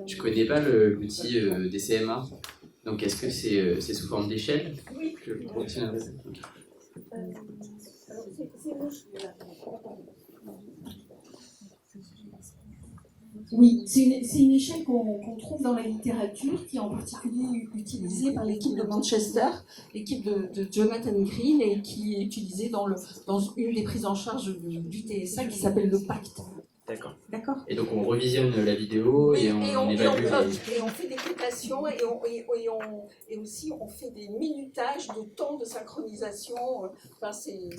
Je connais pas l'outil des CMA. Donc est-ce que c'est sous forme d'échelle? Oui. Alors, c'est Oui, c'est une échelle qu'on trouve dans la littérature, qui est en particulier utilisée par l'équipe de Manchester, l'équipe de Jonathan Green, et qui est utilisée dans une des prises en charge du TSA qui s'appelle le Pacte. D'accord. D'accord. Et donc on revisionne la vidéo Oui, et on évalue et on fait des cotations et aussi on fait des minutages de temps de synchronisation. Enfin, c'est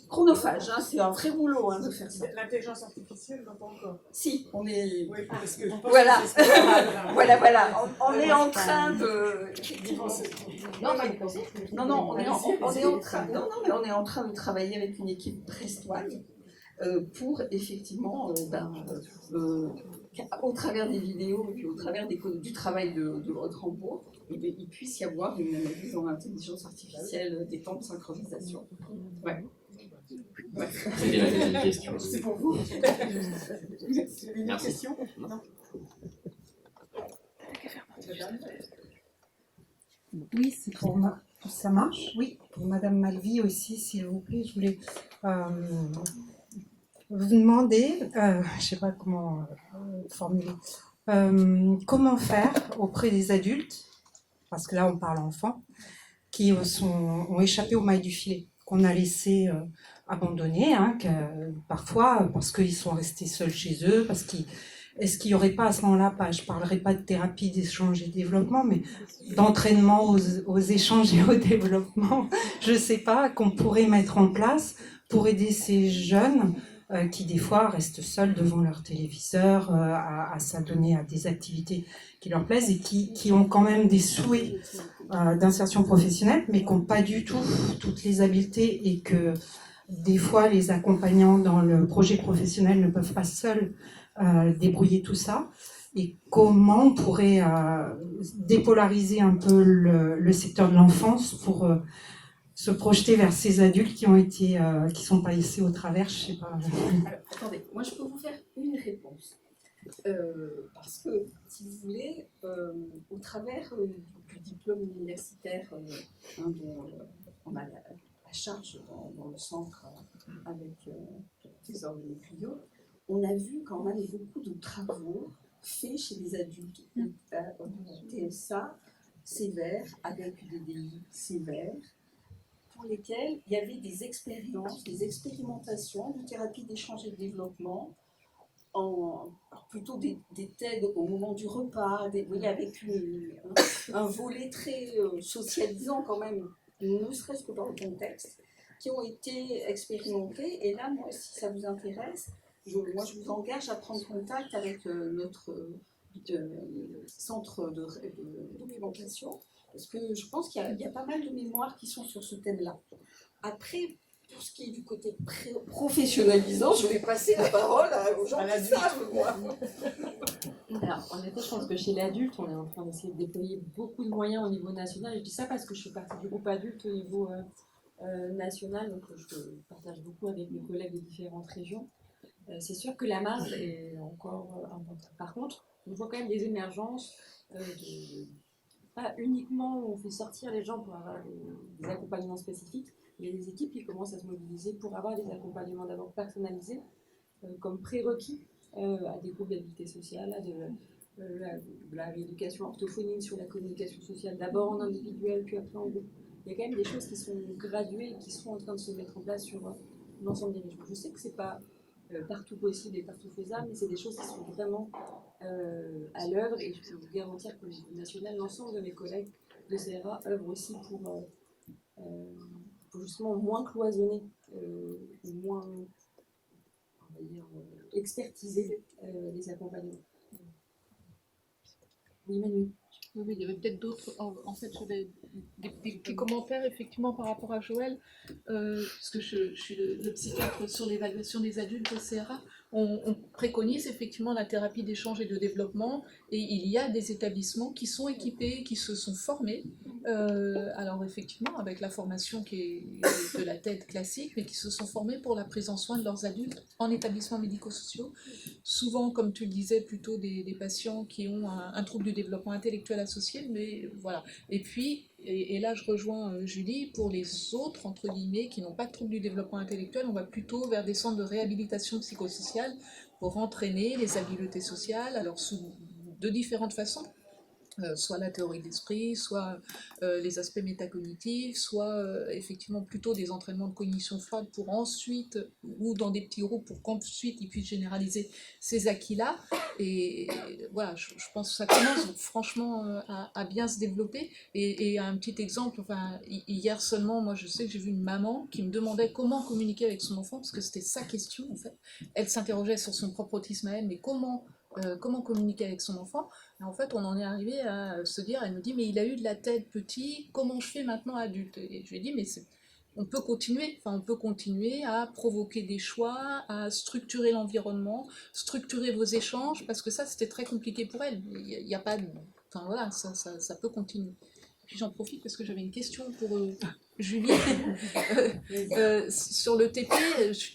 chronophage, hein, c'est un vrai boulot hein, de faire ça. L'intelligence artificielle, non pas encore. Si, on est. Oui, parce que je pense voilà, que c'est voilà. On est en train de. Non, on est en train de travailler avec une équipe brestoise. Pour effectivement, au travers des vidéos et puis au travers du travail de Aude Rambourg, il puisse y avoir une analyse en intelligence artificielle des temps de synchronisation. Ouais. C'était ma deuxième question. C'est pour vous. Une autre question? Non. Oui, c'est pour moi. Ça marche? Oui, pour Madame Malvy aussi, s'il vous plaît. Je voulais vous demander, je ne sais pas comment formuler, comment faire auprès des adultes, parce que là on parle enfants, qui ont échappé aux mailles du filet, qu'on a laissé abandonnés, hein, parfois parce qu'ils sont restés seuls chez eux, est-ce qu'il n'y aurait pas à ce moment-là, je ne parlerai pas de thérapie d'échange et développement, mais d'entraînement aux échanges et au développement, je ne sais pas, qu'on pourrait mettre en place pour aider ces jeunes qui des fois restent seuls devant leur téléviseur, à s'adonner à des activités qui leur plaisent et qui ont quand même des souhaits d'insertion professionnelle, mais qui n'ont pas du tout toutes les habiletés et que des fois les accompagnants dans le projet professionnel ne peuvent pas seuls débrouiller tout ça. Et comment on pourrait dépolariser un peu le secteur de l'enfance pour se projeter vers ces adultes qui sont passés au travers, je sais pas. Alors, attendez, moi je peux vous faire une réponse. Parce que, si vous voulez, au travers du diplôme universitaire dont on a la charge dans le centre avec Trésor de Rio, on a vu quand même beaucoup de travaux faits chez les adultes TSA sévères, avec des DI sévères, pour lesquels il y avait des expériences, des expérimentations de thérapie d'échange et de développement, plutôt des TED au moment du repas, avec un volet très socialisant quand même, ne serait-ce que dans le contexte, qui ont été expérimentés. Et là, moi, si ça vous intéresse, je vous engage à prendre contact avec notre centre de documentation, parce que je pense qu'il y a pas mal de mémoires qui sont sur ce thème-là. Après, pour ce qui est du côté professionnalisant, je vais passer la parole aux gens qui savent, moi. Alors, en effet, je pense que chez l'adulte, on est en train d'essayer de déployer beaucoup de moyens au niveau national. Je dis ça parce que je fais partie du groupe adulte au niveau national, donc je partage beaucoup avec mes collègues de différentes régions. C'est sûr que la marge est encore importante. Par contre, on voit quand même des émergences, pas uniquement où on fait sortir les gens pour avoir des accompagnements spécifiques. Il y a des équipes qui commencent à se mobiliser pour avoir des accompagnements d'abord personnalisés, comme prérequis à des groupes d'habilité sociale, à de la rééducation orthophonique sur la communication sociale, d'abord en individuel, puis après en groupe. Il y a quand même des choses qui sont graduées et qui sont en train de se mettre en place sur l'ensemble des régions. Je sais que ce n'est pas partout possible et partout faisable, mais c'est des choses qui sont vraiment à l'œuvre, et je peux vous garantir que au niveau national, l'ensemble de mes collègues de CRA œuvrent aussi pour justement moins cloisonner, moins, on va dire, expertiser les accompagnements. Oui, Manu. Oui, il y avait peut-être d'autres. En fait, j'avais des petits commentaires effectivement par rapport à Joël, parce que je suis le psychiatre sur l'évaluation des adultes au CRA. On préconise effectivement la thérapie d'échange et de développement, et il y a des établissements qui sont équipés, qui se sont formés Alors effectivement, avec la formation qui est de la TED classique, mais qui se sont formés pour la prise en soin de leurs adultes en établissements médico-sociaux. Souvent, comme tu le disais, plutôt des patients qui ont un trouble du développement intellectuel associé, mais voilà. Et puis, et là je rejoins Julie, pour les autres, entre guillemets, qui n'ont pas de trouble du développement intellectuel, on va plutôt vers des centres de réhabilitation psychosociale pour entraîner les habiletés sociales, alors de différentes façons. Soit la théorie de l'esprit, soit les aspects métacognitifs, soit effectivement plutôt des entraînements de cognition froide pour ensuite, ou dans des petits groupes pour qu'ensuite ils puissent généraliser ces acquis-là. Et voilà, je pense que ça commence franchement à bien se développer. Et un petit exemple, enfin, hier seulement, moi je sais que j'ai vu une maman qui me demandait comment communiquer avec son enfant, parce que c'était sa question en fait. Elle s'interrogeait sur son propre autisme à elle, mais comment communiquer avec son enfant. Et en fait, on en est arrivé à se dire, elle me dit, mais il a eu de la tête petit, comment je fais maintenant adulte? Et je lui ai dit, mais on peut continuer à provoquer des choix, à structurer l'environnement, structurer vos échanges, parce que ça, c'était très compliqué pour elle. Il n'y a pas de... Enfin voilà, ça peut continuer. Puis j'en profite parce que j'avais une question pour Julie. Sur le TP,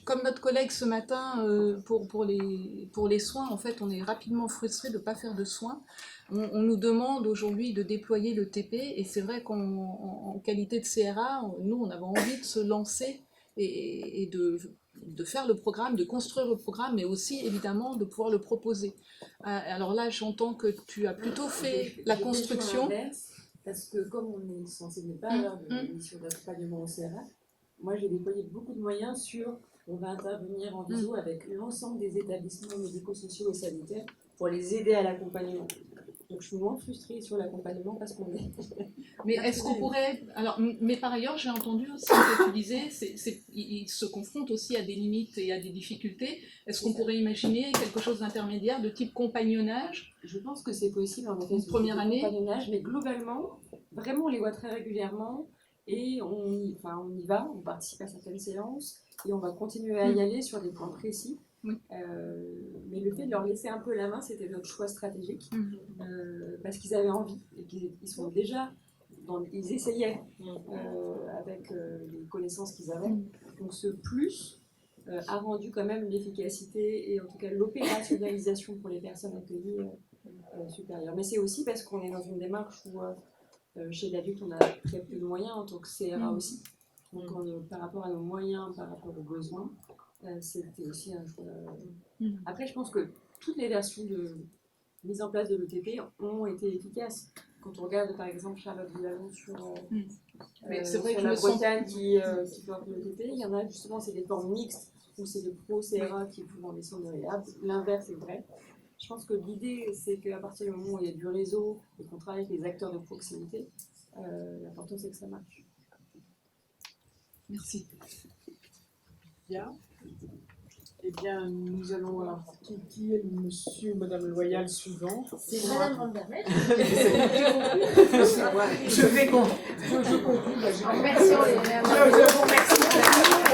comme notre collègue ce matin, pour les soins, en fait, on est rapidement frustré de ne pas faire de soins. On nous demande aujourd'hui de déployer le TP, et c'est vrai qu'en qualité de CRA, nous, on avait envie de se lancer et de faire le programme, de construire le programme, mais aussi, évidemment, de pouvoir le proposer. Alors là, j'entends que tu as plutôt fait la construction. Parce que comme on est censé ne pas avoir de mission d'accompagnement au CRA, moi j'ai déployé beaucoup de moyens sur, on va intervenir en visio avec l'ensemble des établissements médico-sociaux et sanitaires pour les aider à l'accompagnement. Donc je suis moins frustrée sur l'accompagnement parce qu'on est... Mais est-ce qu'on pourrait... Alors, mais par ailleurs, j'ai entendu aussi que tu disais, ils se confrontent aussi à des limites et à des difficultés. Est-ce qu'on pourrait imaginer quelque chose d'intermédiaire, de type compagnonnage? Je pense que c'est possible, en effet, première année, compagnonnage, mais globalement, vraiment, on les voit très régulièrement et on y va, on participe à certaines séances et on va continuer à y aller sur des points précis. Oui. Mais le fait de leur laisser un peu la main, c'était notre choix stratégique, parce qu'ils avaient envie et qu'ils sont déjà, ils essayaient avec les connaissances qu'ils avaient. Donc ce plus a rendu quand même l'efficacité et en tout cas l'opérationnalisation pour les personnes accueillies supérieure. Mais c'est aussi parce qu'on est dans une démarche où chez l'adulte on a très peu de moyens en tant que CRA aussi. Donc par rapport à nos moyens, par rapport aux besoins, c'était aussi un choix. Après, je pense que toutes les versions de mise en place de l'ETP ont été efficaces. Quand on regarde par exemple Charlotte Villalon sur la Bretagne qui porte l'ETP, il y en a justement, c'est des formes mixtes où c'est le pro CRA qui est souvent des centres de réhab. L'inverse est vrai. Je pense que l'idée, c'est qu'à partir du moment où il y a du réseau et qu'on travaille avec les acteurs de proximité, l'important c'est que ça marche. Merci. Bien. Eh bien, nous allons alors qui est le monsieur ou madame Loyal suivant. C'est Madame Van der Mel. Je vais conclure. Merci, on les remercie.